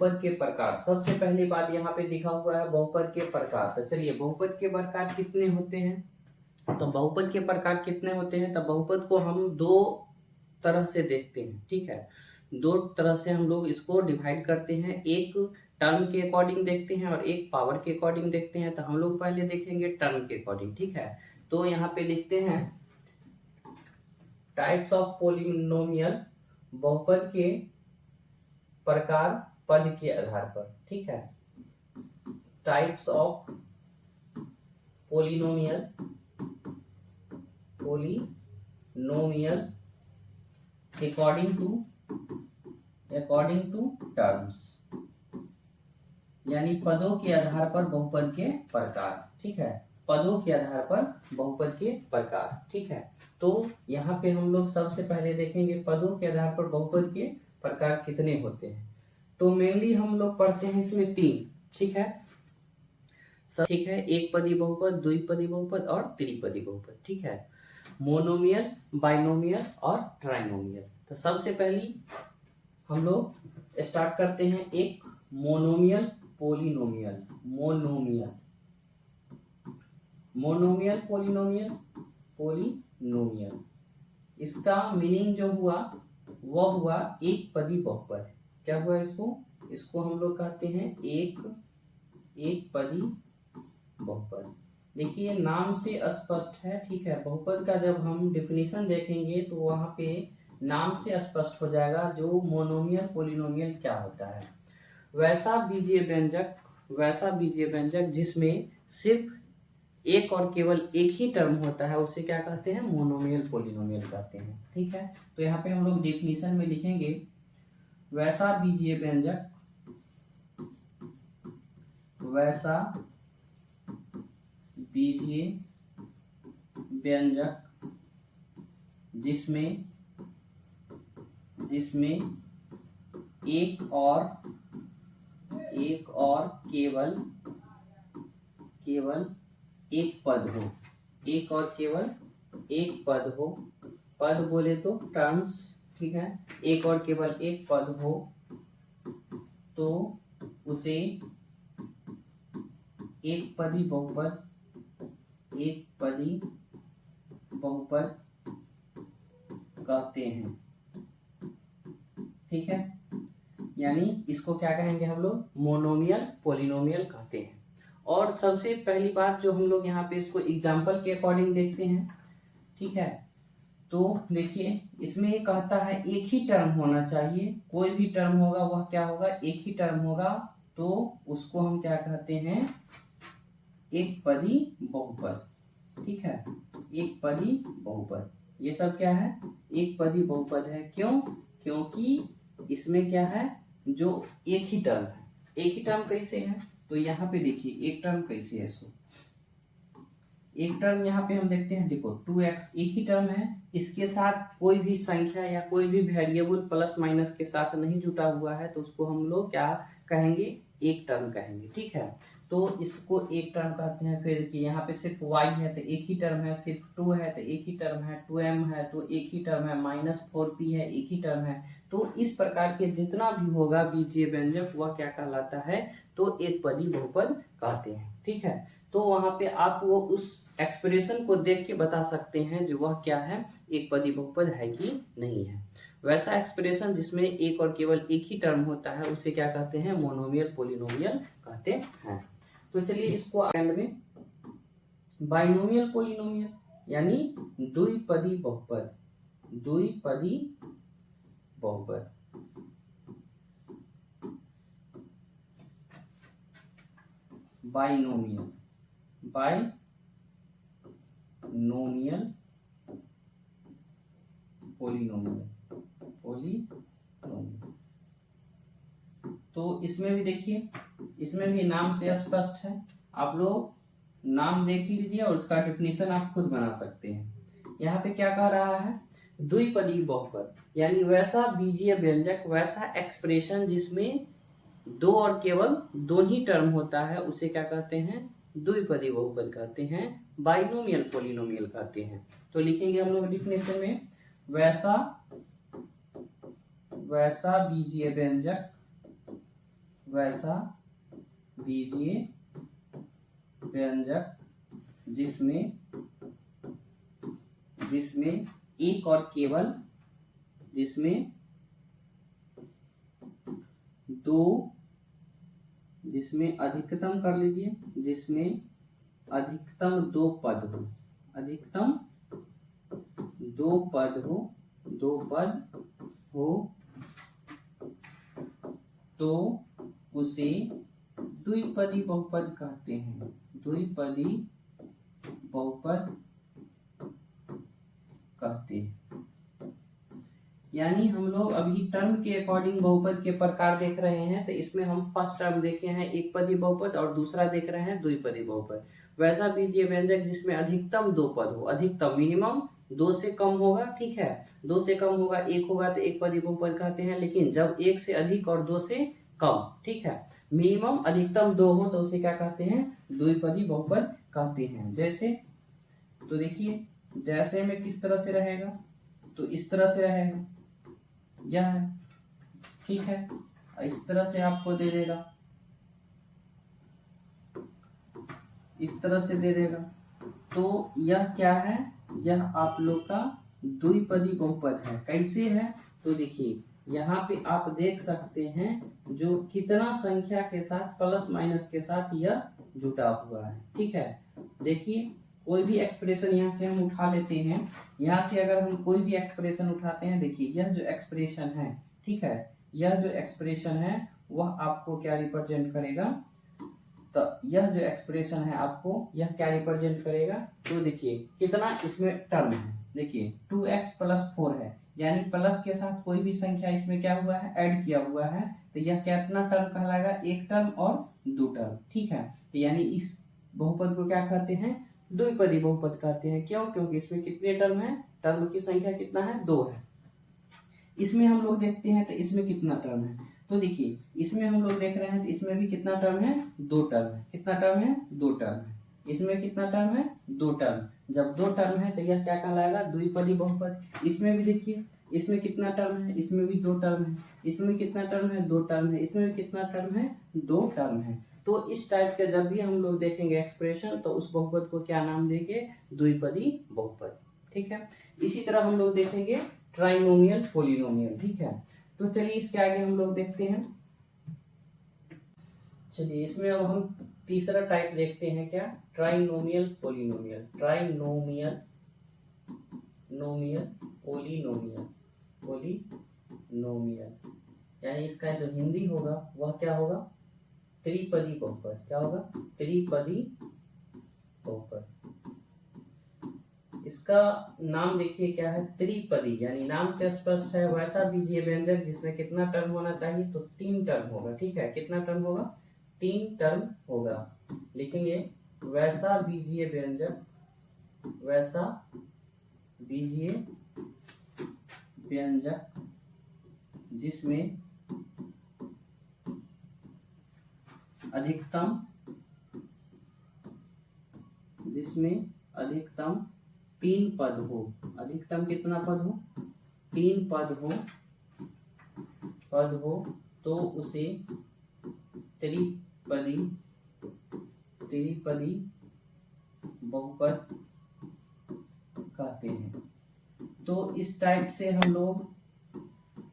बहुपद के प्रकार। सबसे पहली बात यहाँ पे लिखा हुआ है बहुपद के प्रकार। तो चलिए बहुपद के प्रकार कितने होते हैं, तो बहुपद के प्रकार कितने होते हैं, तो बहुपद को हम दो तरह से देखते हैं। ठीक है, दो तरह से हम लोग इसको डिवाइड करते हैं, एक टर्म के अकॉर्डिंग देखते हैं और एक पावर के अकॉर्डिंग देखते हैं। तो हम लोग पहले देखेंगे टर्म के अकॉर्डिंग। ठीक है, तो यहाँ पे लिखते हैं टाइप्स ऑफ पोलिनोमियल, बहुपद के प्रकार पद के आधार पर। ठीक है, types of polynomial, polynomial according to terms, यानी पदों के आधार पर बहुपद के प्रकार। ठीक है, पदों के आधार पर बहुपद के प्रकार। ठीक है, तो यहाँ पे हम लोग सबसे पहले देखेंगे पदों के आधार पर बहुपद के प्रकार कितने होते हैं। तो मेनली हम लोग पढ़ते हैं इसमें तीन। ठीक है, ठीक है, एक पदी बहुपद, द्विपदी बहुपद और त्रिपदी बहुपद। ठीक है, मोनोमियल, बाइनोमियल और ट्राइनोमियल। तो सबसे पहली हम लोग स्टार्ट करते हैं एक मोनोमियल पोलिनोमियल, मोनोमियल पोलिनोमियल। इसका मीनिंग जो हुआ वह हुआ एक पदी बहुपद। क्या हुआ इसको हम लोग कहते हैं एक पदी बहुपद। देखिए नाम से स्पष्ट है। ठीक है, बहुपद का जब हम डेफिनेशन देखेंगे तो वहां पे नाम से स्पष्ट हो जाएगा जो मोनोमियल पोलिनोमियल क्या होता है। वैसा बीजीय व्यंजक जिसमें सिर्फ एक और केवल एक ही टर्म होता है उसे क्या कहते हैं, मोनोमियल पोलिनोमियल कहते हैं। ठीक है, तो यहाँ पे हम लोग डेफिनेशन में लिखेंगे वैसा बीजीय व्यंजक जिसमें एक और केवल एक पद हो, एक और केवल एक पद हो, पद बोले तो टर्म्स। ठीक है, एक और केवल एक पद हो तो उसे एक पदी बहुपद कहते हैं। ठीक है, यानी इसको क्या कहेंगे हम लोग, मोनोमियल पोलिनोमियल कहते हैं। और सबसे पहली बात जो हम लोग यहाँ पे इसको एग्जाम्पल के अकॉर्डिंग देखते हैं। ठीक है, तो देखिए इसमें कहता है एक ही टर्म होना चाहिए, कोई भी टर्म होगा वह क्या होगा, एक ही टर्म होगा, तो उसको हम क्या कहते हैं, एक पदी बहुपद। ठीक है, एक पदी बहुपद, ये सब क्या है, एक पदी बहुपद है। क्यों, क्योंकि इसमें क्या है, जो एक ही टर्म है। एक ही टर्म कैसे है, तो यहाँ पे देखिए एक टर्म कैसे है। सो एक टर्म यहाँ पे हम देखते हैं, देखो 2x एक ही टर्म है, इसके साथ कोई भी संख्या या कोई भी वेरिएबल प्लस माइनस के साथ नहीं जुटा हुआ है, तो उसको हम लोग क्या कहेंगे, एक टर्म कहेंगे। ठीक है, तो इसको एक टर्म कहते हैं। फिर कि यहाँ पे सिर्फ y है तो एक ही टर्म है, सिर्फ 2 है तो एक ही टर्म है, 2m है तो एक ही टर्म है, -4p है एक ही टर्म है। तो इस प्रकार के जितना भी होगा बीजीय व्यंजक वह क्या कहलाता है, तो एक पदी बहुपद कहते हैं। ठीक है, तो वहां पे आप वो उस एक्सप्रेशन को देख के बता सकते हैं जो वह क्या है, एक पदी बहुपद है कि नहीं है। वैसा एक्सप्रेशन जिसमें एक और केवल एक ही टर्म होता है उसे क्या कहते हैं, मोनोमियल पोलिनोमियल कहते हैं। तो चलिए इसको एंड में बाइनोमियल पोलिनोमियल यानी द्विपदी बहुपद, द्विपदी बहुपद। Binomial polynomial. तो इसमें भी देखिए, इसमें भी नाम से स्पष्ट है, आप लोग नाम देख लीजिए और उसका डेफिनेशन आप खुद बना सकते हैं। यहाँ पे क्या कह रहा है, द्विपदी बहुपद यानी वैसा बीजीय व्यंजक, वैसा एक्सप्रेशन जिसमें दो और केवल दो ही टर्म होता है उसे क्या कहते हैं, द्विपदी बहुपद कहते हैं, बाइनोमियल पोलिनोमियल कहते हैं। तो लिखेंगे हम लोग डेफिनेशन में, वैसा बीजीय व्यंजक वैसा बीजीय व्यंजक जिसमें एक और केवल जिसमें अधिकतम कर लीजिए, जिसमें अधिकतम दो पद हो तो उसे द्विपदी बहुपद कहते हैं। द्विपदी बहुपद कहते हैं। यानी हम लोग अभी टर्म के अकॉर्डिंग बहुपद के प्रकार देख रहे हैं। तो इसमें हम फर्स्ट टर्म देखे हैं एक पदी बहुपद और दूसरा देख रहे हैं द्विपदी बहुपद। वैसा बीजीय व्यंजक जिसमें अधिकतम दो पद हो, अधिकतम मिनिमम दो से कम होगा, ठीक है, दो से कम होगा, एक होगा तो एक पदी बहुपद कहते हैं। लेकिन जब एक से अधिक और दो से कम, ठीक है, मिनिमम अधिकतम दो हो तो उसे क्या कहते हैं, द्विपदी बहुपद कहते हैं। जैसे तो देखिए, जैसे में किस तरह से रहेगा, तो इस तरह से रहेगा, यह है, ठीक है, इस तरह से आपको दे देगा, इस तरह से दे देगा। तो यह क्या है, यह आप लोग का द्विपदी बहुपद है। कैसे है, तो देखिए यहाँ पे आप देख सकते हैं जो कितना संख्या के साथ प्लस माइनस के साथ यह जुटा हुआ है, ठीक है। देखिए कोई भी एक्सप्रेशन यहाँ से हम उठा लेते हैं, यहाँ से अगर हम कोई भी एक्सप्रेशन उठाते हैं, देखिए यह जो एक्सप्रेशन है, ठीक है, यह जो एक्सप्रेशन है वह आपको क्या रिप्रेजेंट करेगा, तो यह जो एक्सप्रेशन है आपको यह क्या रिप्रेजेंट करेगा, तो देखिए कितना इसमें टर्म है, देखिए 2x + 4 है, यानी प्लस के साथ कोई भी संख्या इसमें क्या हुआ है, ऐड किया हुआ है, तो यह कितना टर्म कहलाएगा, एक टर्म और दो टर्म, ठीक है। तो यानी इस बहुपद को क्या कहते हैं, द्विपदी बहुपद कहते हैं। क्यों, क्योंकि इसमें कितने टर्म है, टर्म की संख्या कितना है, दो है। इसमें हम लोग देखते हैं तो इसमें कितना टर्म है, तो देखिए इसमें हम लोग देख रहे हैं तो इसमें भी कितना टर्म है, दो टर्म है। कितना टर्म है, दो टर्म है। इसमें कितना टर्म है, दो टर्म। जब दो टर्म है तो यह क्या कहलाएगा, द्विपदी बहुपद। इसमें भी देखिए, इसमें कितना टर्म है, इसमें भी दो टर्म है। इसमें कितना टर्म है, दो टर्म है। इसमें भी कितना टर्म है, दो टर्म है। तो इस टाइप के जब भी हम लोग देखेंगे एक्सप्रेशन, तो उस बहुपद को क्या नाम देंगे, द्विपदी बहुपद, ठीक है। इसी तरह हम लोग देखेंगे ट्राइनोमियल पॉलिनोमियल, ठीक है। तो चलिए इसके आगे हम लोग देखते हैं। चलिए इसमें अब हम तीसरा टाइप देखते हैं, क्या, ट्राइनोमियल पॉलिनोमियल। ट्राइनोमियल पॉलिनोमियल यानी इसका जो हिंदी होगा वह क्या होगा, त्रिपदी बहुपद। क्या होगा, त्रिपदी बहुपद। इसका नाम देखिए क्या है, त्रिपदी, यानी नाम से स्पष्ट है। वैसा बीजीय व्यंजक जिसमें कितना टर्म होना चाहिए, तो तीन टर्म होगा, ठीक है। कितना टर्म होगा, तीन टर्म होगा। लिखेंगे वैसा बीजीय व्यंजक, वैसा बीजीय व्यंजक जिसमें अधिकतम तीन पद हो। अधिकतम कितना पद हो, तीन पद हो तो उसे त्रिपदी बहुपद कहते हैं। तो इस टाइप से हम लोग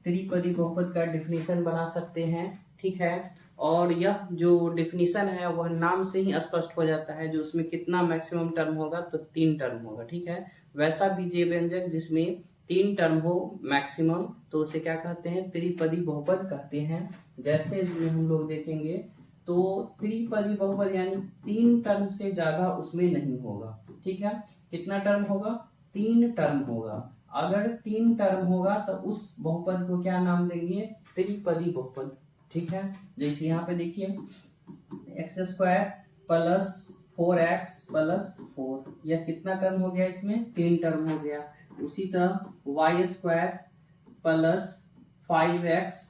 त्रिपदी बहुपद का डेफिनेशन बना सकते हैं, ठीक है। और यह जो डेफिनेशन है वह नाम से ही स्पष्ट हो जाता है, जो उसमें कितना मैक्सिमम टर्म होगा, तो तीन टर्म होगा, ठीक है। वैसा बीजीय व्यंजक जिसमें तीन टर्म हो मैक्सिमम, तो उसे क्या कहते हैं, त्रिपदी बहुपद कहते हैं। जैसे हम लोग देखेंगे तो त्रिपदी बहुपद यानी तीन टर्म से ज्यादा उसमें नहीं होगा, ठीक है। कितना टर्म होगा, तीन टर्म होगा। अगर तीन टर्म होगा तो उस बहुपद को क्या नाम देंगे, त्रिपदी बहुपद, ठीक है। जैसे यहाँ पे देखिए x² + 4x + 4, यह कितना टर्म हो गया, इसमें तीन टर्म हो गया। उसी तरह y² + 5x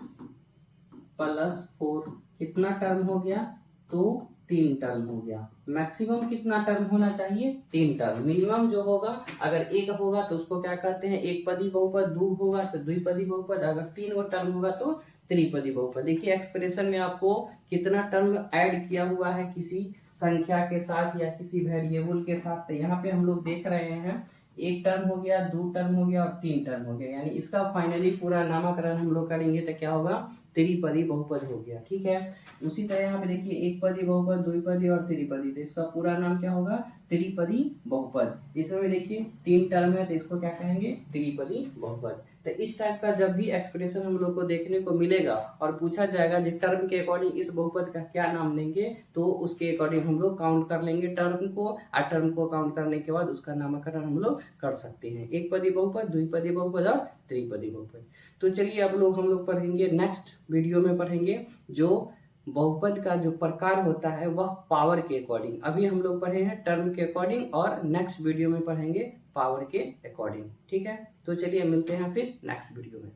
+ 4, कितना टर्म हो गया, तो तीन टर्म हो गया। मैक्सिमम कितना टर्म होना चाहिए, तीन टर्म। मिनिमम जो होगा, अगर एक होगा तो उसको क्या कहते हैं, एक पदी बहुपद। दो होगा तो द्विपदी बहुपद। अगर तीन गो टर्म होगा तो त्रिपदी बहुपद। देखिए एक्सप्रेशन में आपको कितना टर्म ऐड किया हुआ है किसी संख्या के साथ या किसी वेरिएबल के साथ। तो यहाँ पे हम लोग देख रहे हैं एक टर्म हो गया, दो टर्म हो गया और तीन टर्म हो गया, यानी इसका फाइनली पूरा नामकरण हम लोग करेंगे तो क्या होगा, त्रिपदी बहुपद हो गया। ठीक है, उसी तरह यहाँ पे देखिए एक पदी बहुपद, द्विपदी और त्रिपदी, तो इसका पूरा नाम क्या होगा, त्रिपदी बहुपद। इसमें देखिए तीन टर्म है तो इसको क्या कहेंगे, त्रिपदी बहुपद। तो इस टाइप का जब भी एक्सप्रेशन हम लोग को देखने को मिलेगा और पूछा जाएगा जो टर्म के अकॉर्डिंग इस बहुपद का क्या नाम लेंगे, तो उसके अकॉर्डिंग हम लोग काउंट कर लेंगे टर्म को, और टर्म को काउंट करने के बाद उसका नामकरण हम लोग कर सकते हैं, एक पदी बहुपद, द्विपदी बहुपद और त्रिपदी बहुपद। तो चलिए अब लोग हम लोग पढ़ेंगे, नेक्स्ट वीडियो में पढ़ेंगे जो बहुपद का जो प्रकार होता है वह पावर के अकॉर्डिंग। अभी हम लोग पढ़े हैं टर्म के अकॉर्डिंग और नेक्स्ट वीडियो में पढ़ेंगे पावर के अकॉर्डिंग। ठीक है, तो चलिए मिलते हैं फिर नेक्स्ट वीडियो में।